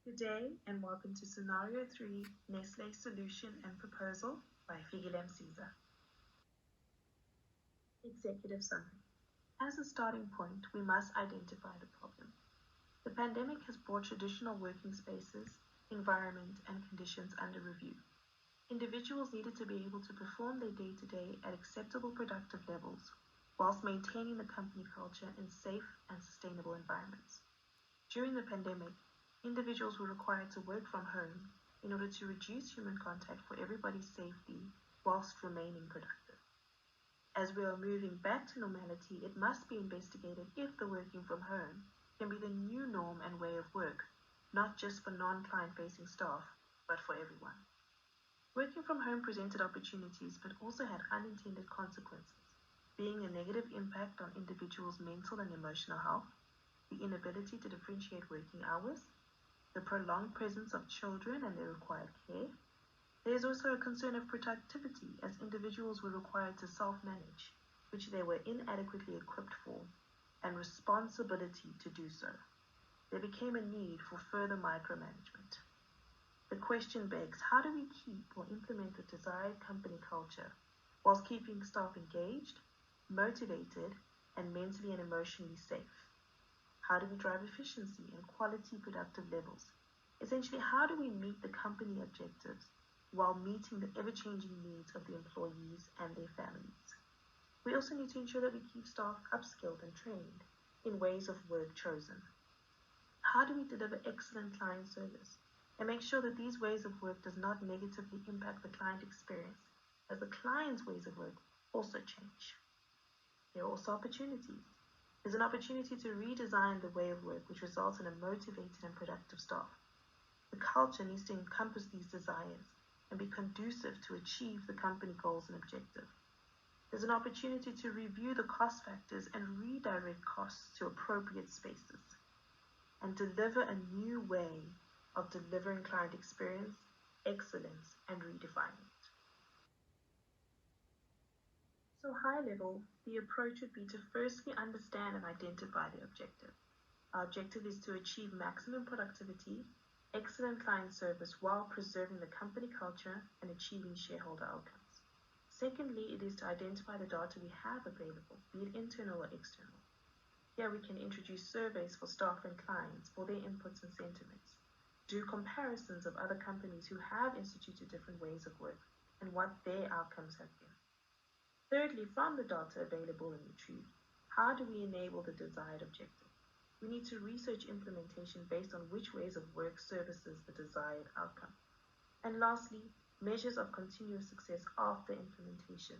Good day and welcome to Scenario 3, Nestle Solution and Proposal by Figilem Caesar. Executive Summary. As a starting point, we must identify the problem. The pandemic has brought traditional working spaces, environment, and conditions under review. Individuals needed to be able to perform their day-to-day at acceptable productive levels, whilst maintaining the company culture in safe and sustainable environments. During the pandemic, individuals were required to work from home in order to reduce human contact for everybody's safety whilst remaining productive. As we are moving back to normality, it must be investigated if the working from home can be the new norm and way of work, not just for non-client facing staff, but for everyone. Working from home presented opportunities but also had unintended consequences, being a negative impact on individuals' mental and emotional health, the inability to differentiate working hours, the prolonged presence of children and their required care. There is also a concern of productivity as individuals were required to self-manage, which they were inadequately equipped for, and responsibility to do so. There became a need for further micromanagement. The question begs, how do we keep or implement the desired company culture whilst keeping staff engaged, motivated, and mentally and emotionally safe? How do we drive efficiency and quality productive levels? Essentially, how do we meet the company objectives while meeting the ever-changing needs of the employees and their families? We also need to ensure that we keep staff upskilled and trained in ways of work chosen. How do we deliver excellent client service and make sure that these ways of work does not negatively impact the client experience as the client's ways of work also change? There are also opportunities. There's an opportunity to redesign the way of work which results in a motivated and productive staff. The culture needs to encompass these desires and be conducive to achieve the company goals and objectives. There's an opportunity to review the cost factors and redirect costs to appropriate spaces and deliver a new way of delivering client experience, excellence, and redefining it. So high level, the approach would be to firstly understand and identify the objective. Our objective is to achieve maximum productivity, excellent client service while preserving the company culture and achieving shareholder outcomes. Secondly, it is to identify the data we have available, be it internal or external. Here we can introduce surveys for staff and clients for their inputs and sentiments, do comparisons of other companies who have instituted different ways of work and what their outcomes have been. Thirdly, from the data available and retrieved, how do we enable the desired objective? We need to research implementation based on which ways of work services the desired outcome. And lastly, measures of continuous success after implementation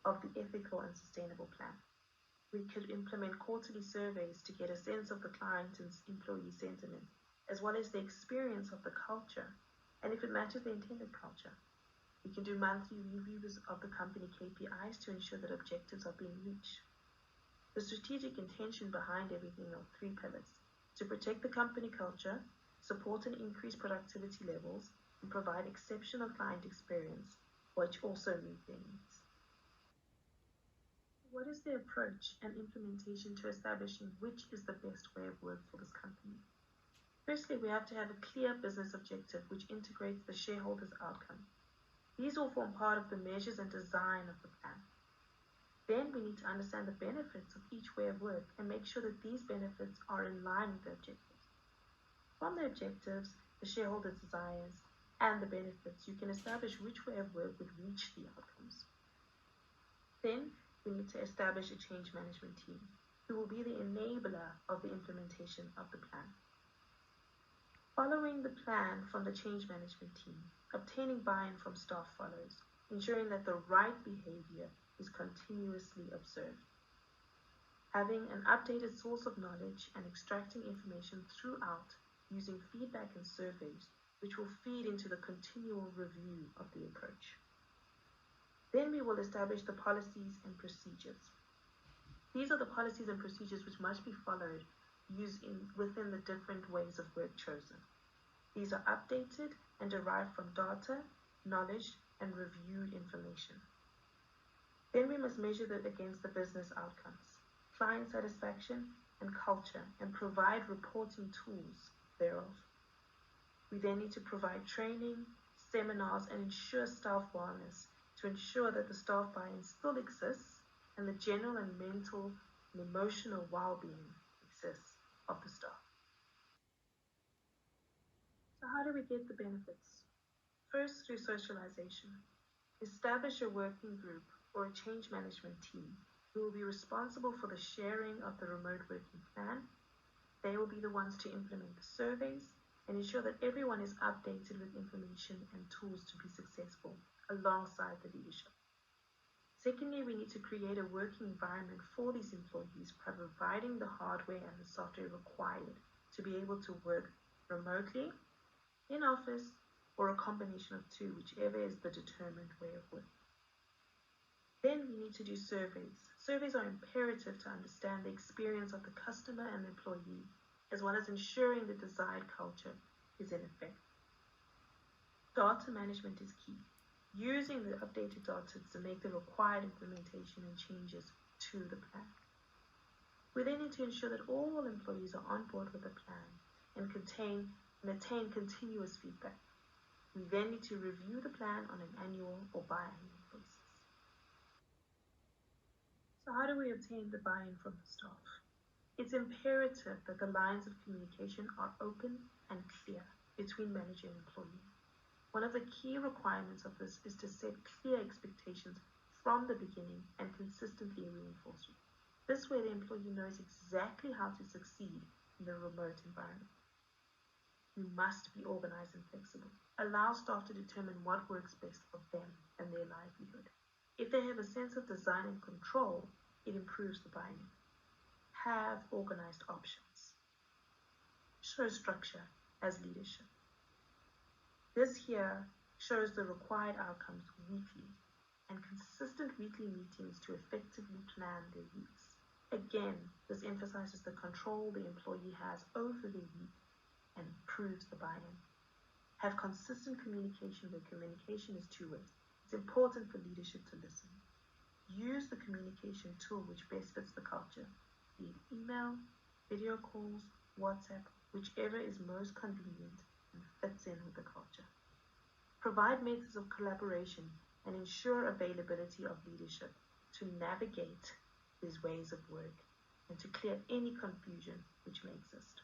of the ethical and sustainable plan. We could implement quarterly surveys to get a sense of the client and employee sentiment, as well as the experience of the culture, and if it matches the intended culture. We can do monthly reviews of the company KPIs to ensure that objectives are being reached. The strategic intention behind everything are three pillars: to protect the company culture, support and increase productivity levels, and provide exceptional client experience, which also meet their needs. What is the approach and implementation to establishing which is the best way of work for this company? Firstly, we have to have a clear business objective which integrates the shareholders' outcome. These all form part of the measures and design of the plan. Then we need to understand the benefits of each way of work and make sure that these benefits are in line with the objectives. From the objectives, the shareholder desires, and the benefits, you can establish which way of work would reach the outcomes. Then we need to establish a change management team who will be the enabler of the implementation of the plan. Following the plan from the change management team, obtaining buy-in from staff follows, ensuring that the right behavior is continuously observed. Having an updated source of knowledge and extracting information throughout using feedback and surveys, which will feed into the continual review of the approach. Then we will establish the policies and procedures. These are the policies and procedures which must be followed within the different ways of work chosen. These are updated and derived from data, knowledge, and reviewed information. Then we must measure that against the business outcomes, client satisfaction, and culture, and provide reporting tools thereof. We then need to provide training, seminars, and ensure staff wellness to ensure that the staff buy-in still exists and the general and mental and emotional well-being exists of the staff. So how do we get the benefits? First, through socialization. Establish a working group or a change management team who will be responsible for the sharing of the remote working plan. They will be the ones to implement the surveys and ensure that everyone is updated with information and tools to be successful alongside the leadership. Secondly, we need to create a working environment for these employees, providing the hardware and the software required to be able to work remotely, in office, or a combination of two, whichever is the determined way of working. Then we need to do surveys. Surveys are imperative to understand the experience of the customer and the employee, as well as ensuring the desired culture is in effect. Data management is key. Using the updated data to make the required implementation and changes to the plan. We then need to ensure that all employees are on board with the plan and attain continuous feedback. We then need to review the plan on an annual or biannual basis. So how do we obtain the buy-in from the staff? It's imperative that the lines of communication are open and clear between manager and employee. One of the key requirements of this is to set clear expectations from the beginning and consistently reinforce it. This way the employee knows exactly how to succeed in the remote environment. You must be organized and flexible. Allow staff to determine what works best for them and their livelihood. If they have a sense of design and control, it improves the buy-in. Have organized options. Show structure as leadership. This here shows the required outcomes weekly and consistent weekly meetings to effectively plan their weeks. Again, this emphasizes the control the employee has over their week and improves the buy-in. Have consistent communication where communication is two-way. It's important for leadership to listen. Use the communication tool which best fits the culture, be it email, video calls, WhatsApp, whichever is most convenient and fits in with the culture. Provide methods of collaboration and ensure availability of leadership to navigate these ways of work and to clear any confusion which may exist.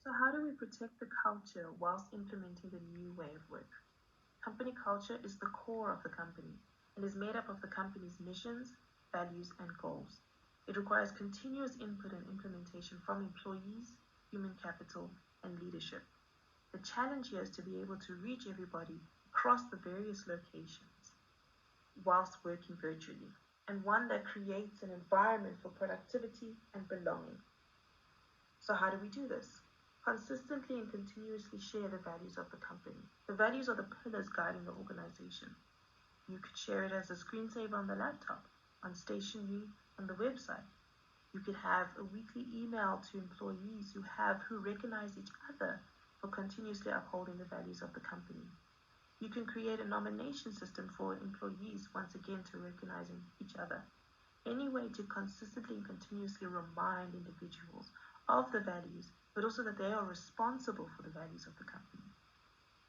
So how do we protect the culture whilst implementing the new way of work? Company culture is the core of the company and is made up of the company's missions, values, and goals. It requires continuous input and implementation from employees, human capital, and leadership. The challenge here is to be able to reach everybody across the various locations whilst working virtually, and one that creates an environment for productivity and belonging. So how do we do this? Consistently and continuously share the values of the company. The values are the pillars guiding the organization. You could share it as a screensaver on the laptop, on stationery, on the website. You could have a weekly email to employees who recognize each other for continuously upholding the values of the company. You can create a nomination system for employees, once again, to recognizing each other. Any way to consistently and continuously remind individuals of the values, but also that they are responsible for the values of the company.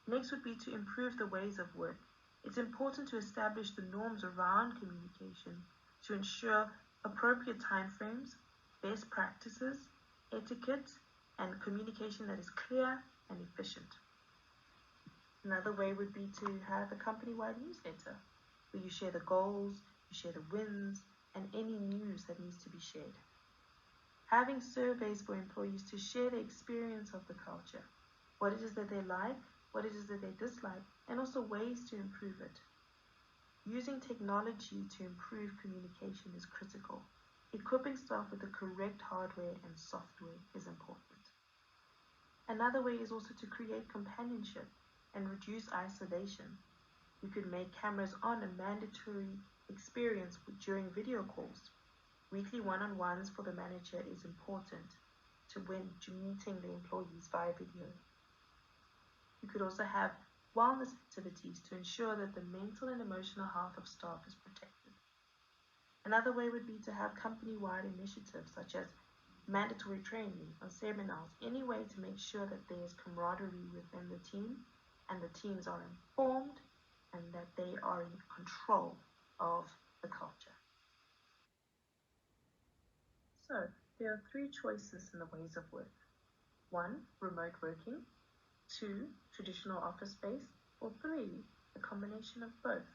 Next would be to improve the ways of work. It's important to establish the norms around communication to ensure appropriate timeframes, best practices, etiquette, and communication that is clear and efficient. Another way would be to have a company-wide newsletter where you share the goals, you share the wins, and any news that needs to be shared. Having surveys for employees to share the experience of the culture, what it is that they like, what it is that they dislike, and also ways to improve it. Using technology to improve communication is critical. Equipping staff with the correct hardware and software is important. Another way is also to create companionship and reduce isolation. You could make cameras on a mandatory experience during video calls. Weekly one-on-ones for the manager is important to meeting the employees via video. You could also have wellness activities to ensure that the mental and emotional health of staff is protected. Another way would be to have company-wide initiatives such as mandatory training or seminars, any way to make sure that there's camaraderie within the team and the teams are informed and that they are in control of the culture. So, there are three choices in the ways of work. 1, remote working. 2, traditional office space. Or 3, a combination of both.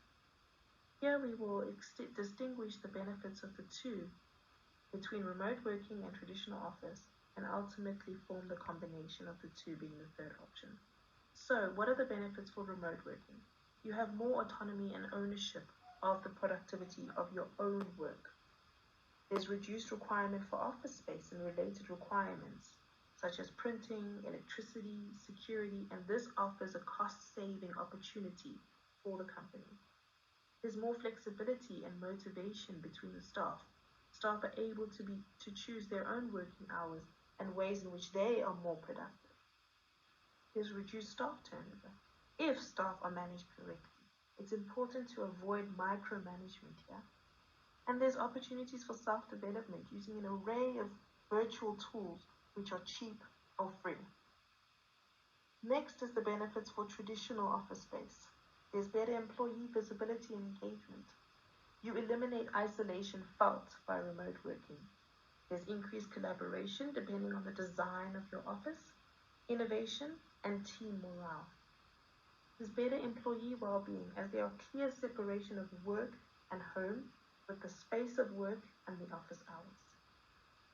Here we will distinguish the benefits of the two between remote working and traditional office, and ultimately form the combination of the two being the third option. So, what are the benefits for remote working? You have more autonomy and ownership of the productivity of your own work. There's reduced requirement for office space and related requirements, such as printing, electricity, security, and this offers a cost-saving opportunity for the company. There's more flexibility and motivation between the staff. Staff are able to choose their own working hours and ways in which they are more productive. There's reduced staff turnover if staff are managed correctly. It's important to avoid micromanagement here. And there's opportunities for self-development using an array of virtual tools which are cheap or free. Next is the benefits for traditional office space. There's better employee visibility and engagement. You eliminate isolation felt by remote working. There's increased collaboration depending on the design of your office, innovation, and team morale. There's better employee well-being as there are clear separation of work and home with the space of work and the office hours.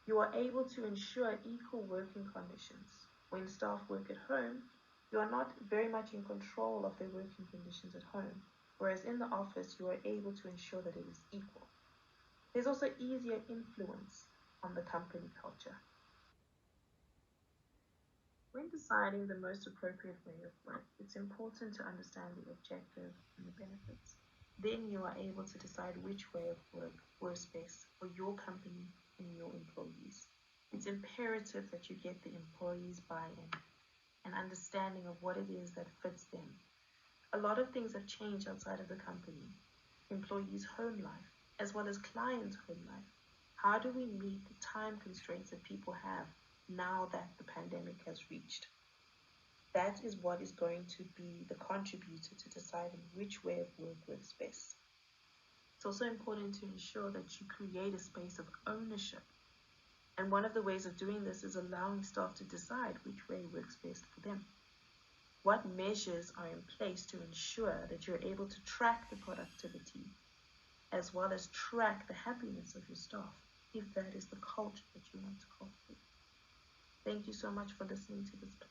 You are able to ensure equal working conditions. When staff work at home, you are not very much in control of their working conditions at home, whereas in the office you are able to ensure that it is equal. There's also easier influence on the company culture. When deciding the most appropriate way of work, it's important to understand the objective and the benefits. Then you are able to decide which way of work works best for your company and your employees. It's imperative that you get the employees' buy-in and understanding of what it is that fits them. A lot of things have changed outside of the company. Employees' home life, as well as clients' home life. How do we meet the time constraints that people have now that the pandemic has reached? That is what is going to be the contributor to deciding which way of work works best. It's also important to ensure that you create a space of ownership. And one of the ways of doing this is allowing staff to decide which way works best for them. What measures are in place to ensure that you're able to track the productivity as well as track the happiness of your staff, if that is the culture that you want to cultivate? Thank you so much for listening to this podcast.